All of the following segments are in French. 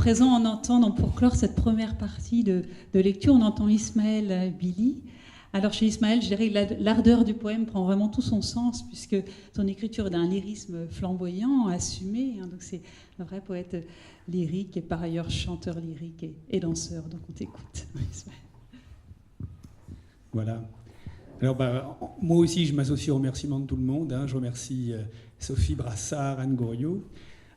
présent, on entend, donc pour clore cette première partie de lecture, on entend Ismaël Billy. Alors chez Ismaël, je dirais que l'ardeur du poème prend vraiment tout son sens, puisque son écriture est d'un lyrisme flamboyant, assumé. Donc c'est un vrai poète lyrique et par ailleurs chanteur lyrique et danseur. Donc on t'écoute, Ismaël. Voilà. Alors moi aussi, je m'associe aux remerciements de tout le monde. Je remercie Sophie Brassard, Anne Goriot.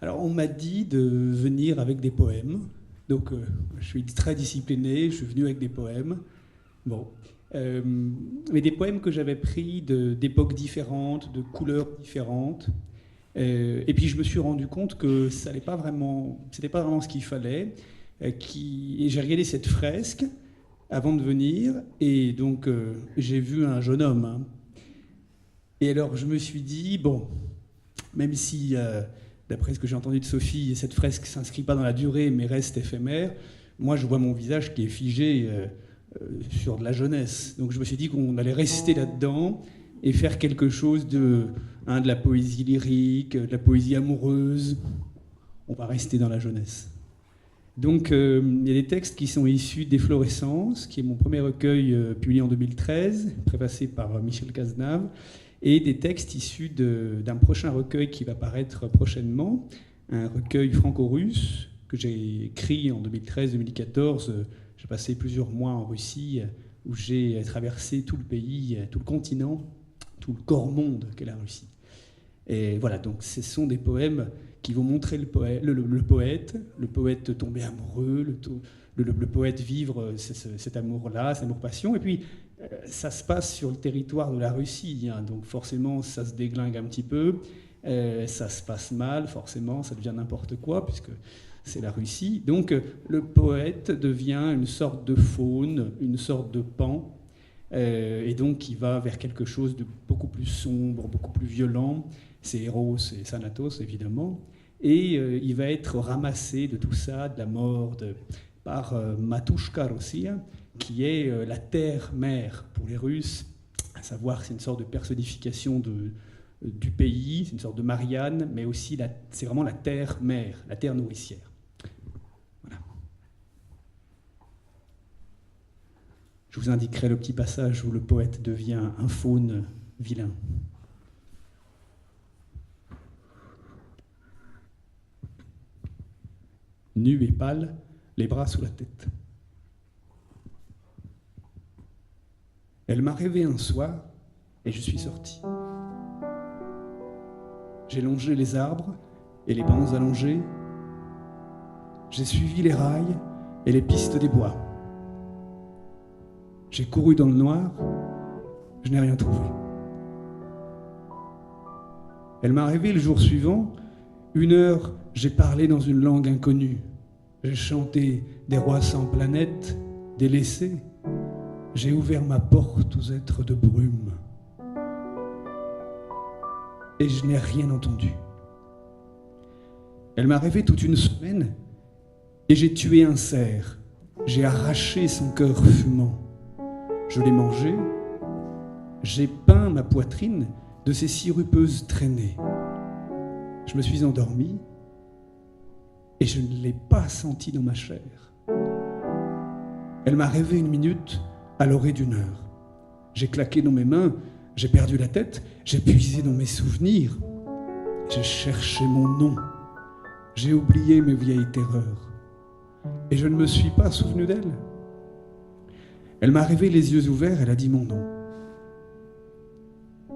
Alors on m'a dit de venir avec des poèmes. Donc je suis très discipliné, je suis venu avec des poèmes. Bon. Mais des poèmes que j'avais pris d'époques différentes, de couleurs différentes. Et puis je me suis rendu compte que c'était pas vraiment ce qu'il fallait. Et j'ai regardé cette fresque avant de venir, et donc j'ai vu un jeune homme. Et alors je me suis dit, bon, même si, d'après ce que j'ai entendu de Sophie, cette fresque ne s'inscrit pas dans la durée, mais reste éphémère, moi je vois mon visage qui est figé sur de la jeunesse. Donc je me suis dit qu'on allait rester là-dedans et faire quelque chose de la poésie lyrique, de la poésie amoureuse. On va rester dans la jeunesse. Donc il y a des textes qui sont issus d'Efflorescence, qui est mon premier recueil publié en 2013, préfacé par Michel Cazenave, et des textes issus d'un prochain recueil qui va paraître prochainement, un recueil franco-russe que j'ai écrit en 2013-2014. J'ai passé plusieurs mois en Russie, où j'ai traversé tout le pays, tout le continent, tout le corps monde qu'est la Russie. Et voilà, donc ce sont des poèmes qui vont montrer le poète tomber amoureux, le poète vivre cet amour-là, cet amour-passion. Et puis, ça se passe sur le territoire de la Russie, donc forcément, ça se déglingue un petit peu, ça se passe mal, forcément, ça devient n'importe quoi, puisque c'est la Russie. Donc, le poète devient une sorte de faune, une sorte de pan, et donc il va vers quelque chose de beaucoup plus sombre, beaucoup plus violent. C'est Eros et Thanatos, évidemment. Et il va être ramassé de tout ça, de la mort, par Matushka Rossiya, qui est la terre-mère pour les Russes, à savoir c'est une sorte de personnification du pays, c'est une sorte de Marianne, mais aussi c'est vraiment la terre-mère, la terre nourricière. Voilà. Je vous indiquerai le petit passage où le poète devient un faune vilain. Nu et pâle, les bras sous la tête. Elle m'a rêvé un soir et je suis sorti. J'ai longé les arbres et les bancs allongés. J'ai suivi les rails et les pistes des bois. J'ai couru dans le noir, je n'ai rien trouvé. Elle m'a rêvé le jour suivant. 1 heure, j'ai parlé dans une langue inconnue. J'ai chanté des rois sans planète, délaissés. J'ai ouvert ma porte aux êtres de brume. Et je n'ai rien entendu. Elle m'a rêvé toute une semaine et j'ai tué un cerf. J'ai arraché son cœur fumant. Je l'ai mangé. J'ai peint ma poitrine de ses sirupeuses traînées. Je me suis endormi et je ne l'ai pas senti dans ma chair. Elle m'a rêvé 1 minute à l'orée d'1 heure. J'ai claqué dans mes mains, j'ai perdu la tête, j'ai puisé dans mes souvenirs. J'ai cherché mon nom, j'ai oublié mes vieilles terreurs. Et je ne me suis pas souvenu d'elle. Elle m'a rêvé les yeux ouverts, elle a dit mon nom.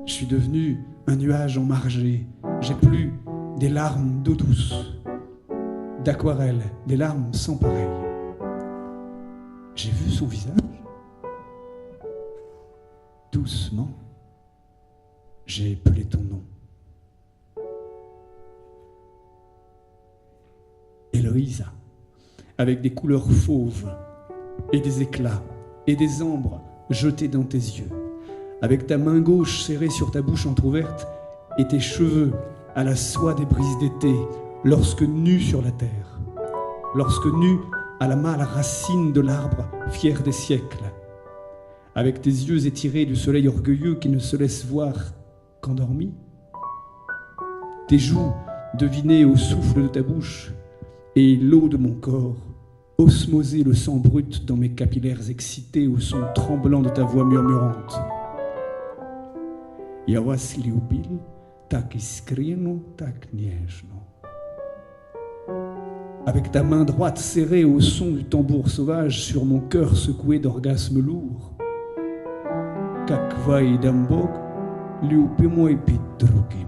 Je suis devenu un nuage emmargé, j'ai plu des larmes d'eau douce, d'aquarelle, des larmes sans pareil. J'ai vu son visage. Doucement, j'ai appelé ton nom. Héloïsa, avec des couleurs fauves et des éclats et des ambres jetés dans tes yeux, avec ta main gauche serrée sur ta bouche entr'ouverte et tes cheveux à la soie des brises d'été, lorsque nu sur la terre, lorsque nu à la mâle racine de l'arbre fier des siècles, avec tes yeux étirés du soleil orgueilleux qui ne se laisse voir qu'endormi, tes joues devinées au souffle de ta bouche, et l'eau de mon corps, osmoser le sang brut dans mes capillaires excités au son tremblant de ta voix murmurante. Я вас любил так искренне, так нежно. Avec ta main droite serrée au son du tambour sauvage sur mon cœur secoué d'orgasmes lourds. Как вы, jedan Bog, любимый пит другим.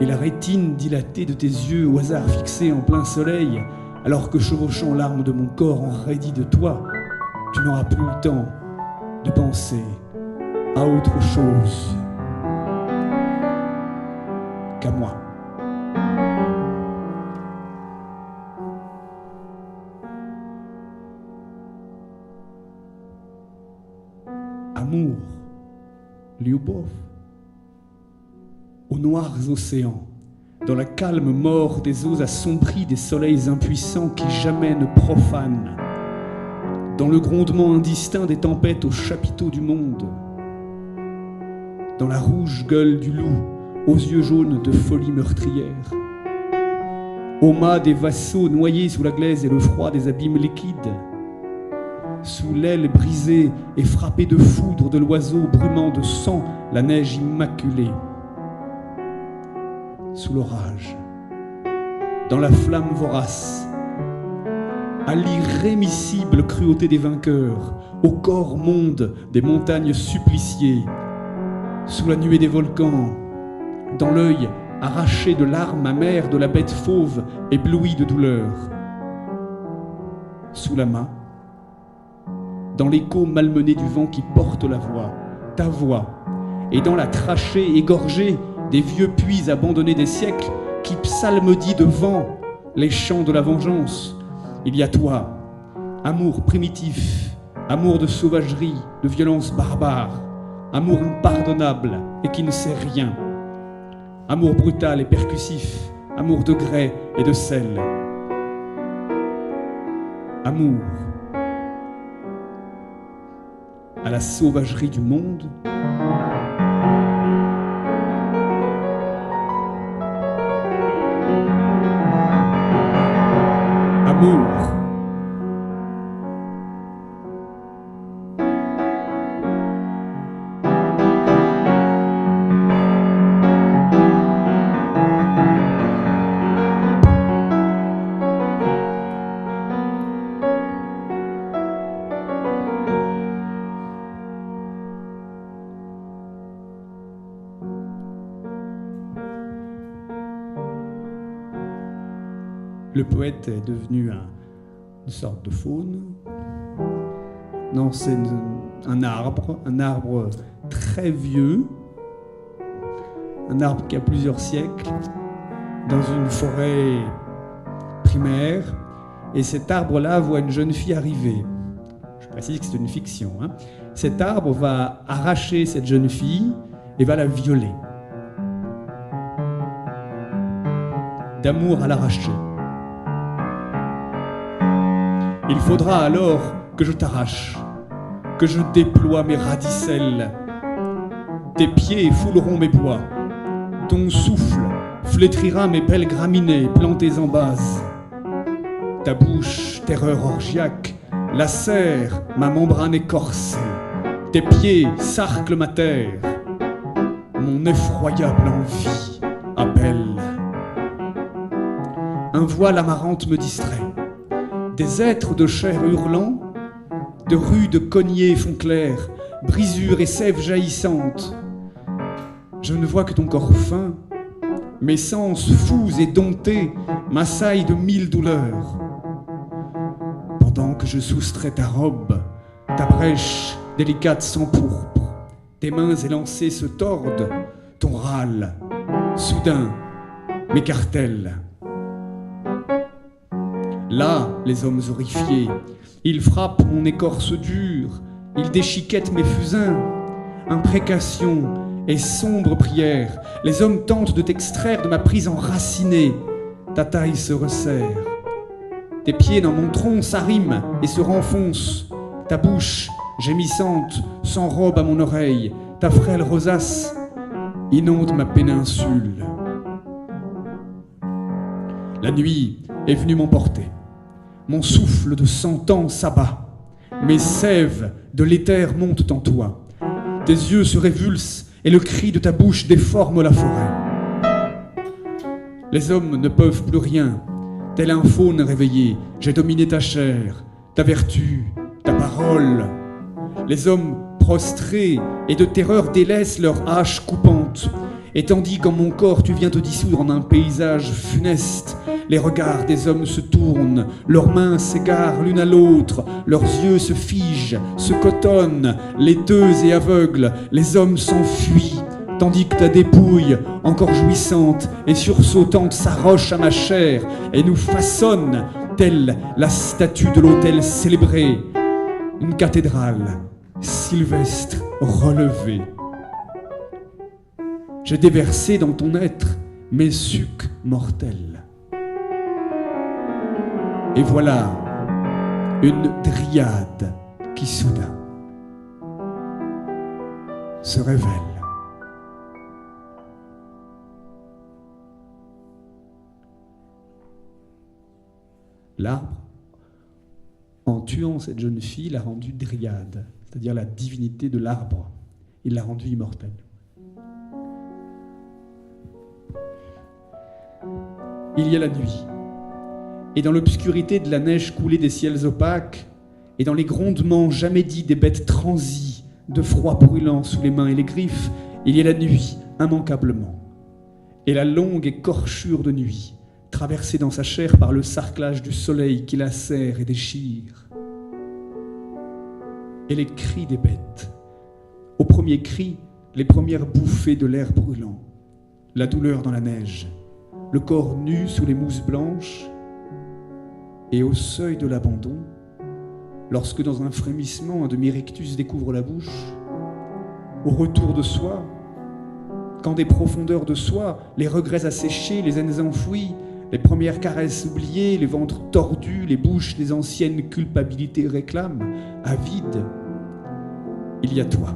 Et la rétine dilatée de tes yeux au hasard fixés en plein soleil, alors que chevauchant l'arme de mon corps enraidi de toi, tu n'auras plus le temps de penser à autre chose qu'à moi. Amour, Lyubov, aux noirs océans, dans la calme mort des eaux assombries des soleils impuissants qui jamais ne profanent, dans le grondement indistinct des tempêtes aux chapiteaux du monde, dans la rouge gueule du loup aux yeux jaunes de folie meurtrière, au mât des vaisseaux noyés sous la glaise et le froid des abîmes liquides, sous l'aile brisée et frappée de foudre de l'oiseau brumant de sang la neige immaculée, sous l'orage, dans la flamme vorace, à l'irrémissible cruauté des vainqueurs, au corps monde des montagnes suppliciées, sous la nuée des volcans, dans l'œil arraché de larmes amères de la bête fauve éblouie de douleur, sous la main, dans l'écho malmené du vent qui porte la voix, ta voix, et dans la trachée égorgée des vieux puits abandonnés des siècles qui psalmodient de vent les chants de la vengeance, il y a toi, amour primitif, amour de sauvagerie, de violence barbare, amour impardonnable et qui ne sait rien, amour brutal et percussif, amour de grès et de sel, amour à la sauvagerie du monde, amour. Le poète est devenu une sorte de faune. Non, c'est un arbre très vieux, un arbre qui a plusieurs siècles, dans une forêt primaire. Et cet arbre-là voit une jeune fille arriver. Je précise que c'est une fiction. Cet arbre va arracher cette jeune fille et va la violer. D'amour à l'arracher. Il faudra alors que je t'arrache, que je déploie mes radicelles. Tes pieds fouleront mes bois, ton souffle flétrira mes belles graminées plantées en base. Ta bouche, terreur orgiaque, lacère ma membrane écorcée. Tes pieds sarclent ma terre. Mon effroyable envie appelle. Un voile amarante me distrait. Des êtres de chair hurlant, de rudes cognées font clair, brisures et sève jaillissantes. Je ne vois que ton corps fin, mes sens fous et domptés m'assaillent de mille douleurs. Pendant que je soustrais ta robe, ta brèche délicate sans pourpre, tes mains élancées se tordent, ton râle, soudain, m'écartèle. Là, les hommes horrifiés, ils frappent mon écorce dure, ils déchiquettent mes fusains. Imprécations et sombres prières, les hommes tentent de t'extraire de ma prise enracinée. Ta taille se resserre. Tes pieds dans mon tronc s'arriment et se renfoncent. Ta bouche, gémissante, s'enrobe à mon oreille. Ta frêle rosace inonde ma péninsule. La nuit est venue m'emporter. Mon souffle de 100 ans s'abat. Mes sèves de l'éther montent en toi. Tes yeux se révulsent et le cri de ta bouche déforme la forêt. Les hommes ne peuvent plus rien. Tel un faune réveillé, j'ai dominé ta chair, ta vertu, ta parole. Les hommes prostrés et de terreur délaissent leurs haches coupantes. Et tandis qu'en mon corps tu viens te dissoudre en un paysage funeste, les regards des hommes se tournent, leurs mains s'égarent l'une à l'autre, leurs yeux se figent, se cotonnent, laiteux et aveugles, les hommes s'enfuient, tandis que ta dépouille, encore jouissante et sursautante, s'arroche à ma chair et nous façonne, telle la statue de l'autel célébré, une cathédrale sylvestre relevée. J'ai déversé dans ton être mes sucs mortels. Et voilà une dryade qui soudain se révèle. L'arbre, en tuant cette jeune fille, l'a rendue dryade, c'est-à-dire la divinité de l'arbre. Il l'a rendue immortelle. Il y a la nuit, et dans l'obscurité de la neige coulée des ciels opaques, et dans les grondements jamais dits des bêtes transies, de froid brûlant sous les mains et les griffes, il y a la nuit, immanquablement. Et la longue écorchure de nuit, traversée dans sa chair par le sarclage du soleil qui la serre et déchire. Et les cris des bêtes. Au premier cri, les premières bouffées de l'air brûlant, la douleur dans la neige, le corps nu sous les mousses blanches, et au seuil de l'abandon, lorsque dans un frémissement un demi-rictus découvre la bouche, au retour de soi, quand des profondeurs de soi, les regrets asséchés, les haines enfouies, les premières caresses oubliées, les ventres tordus, les bouches des anciennes culpabilités réclament, avides, il y a toi.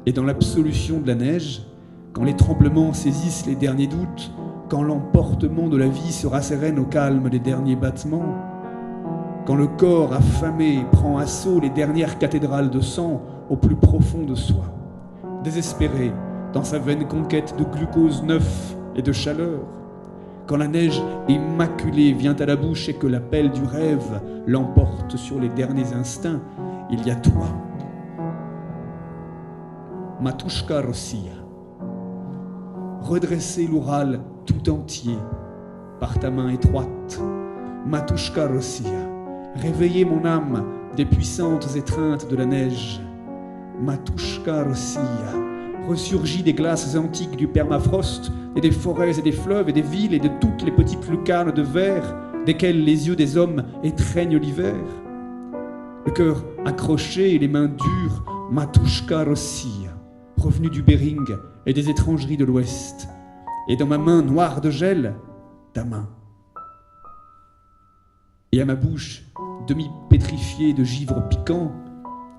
Et dans l'absolution de la neige, quand les tremblements saisissent les derniers doutes, quand l'emportement de la vie se rassérène au calme des derniers battements, quand le corps affamé prend assaut les dernières cathédrales de sang au plus profond de soi, désespéré dans sa vaine conquête de glucose neuf et de chaleur, quand la neige immaculée vient à la bouche et que l'appel du rêve l'emporte sur les derniers instincts, il y a toi. Matushka Rossia. Redresser l'Oural tout entier par ta main étroite. Matushka Rossia. Réveiller mon âme des puissantes étreintes de la neige. Matushka Rossia. Ressurgit des glaces antiques du permafrost et des forêts et des fleuves et des villes et de toutes les petites lucarnes de verre desquelles les yeux des hommes étreignent l'hiver. Le cœur accroché et les mains dures, Matushka Rossia, revenu du Bering et des étrangeries de l'Ouest. Et dans ma main noire de gel, ta main. Et à ma bouche, demi-pétrifiée de givre piquant,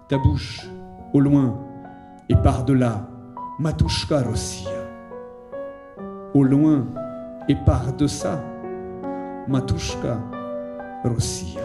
ta bouche, au loin, et par-delà, Matushka Rossia. Au loin, et par-deçà, Matushka Rossia.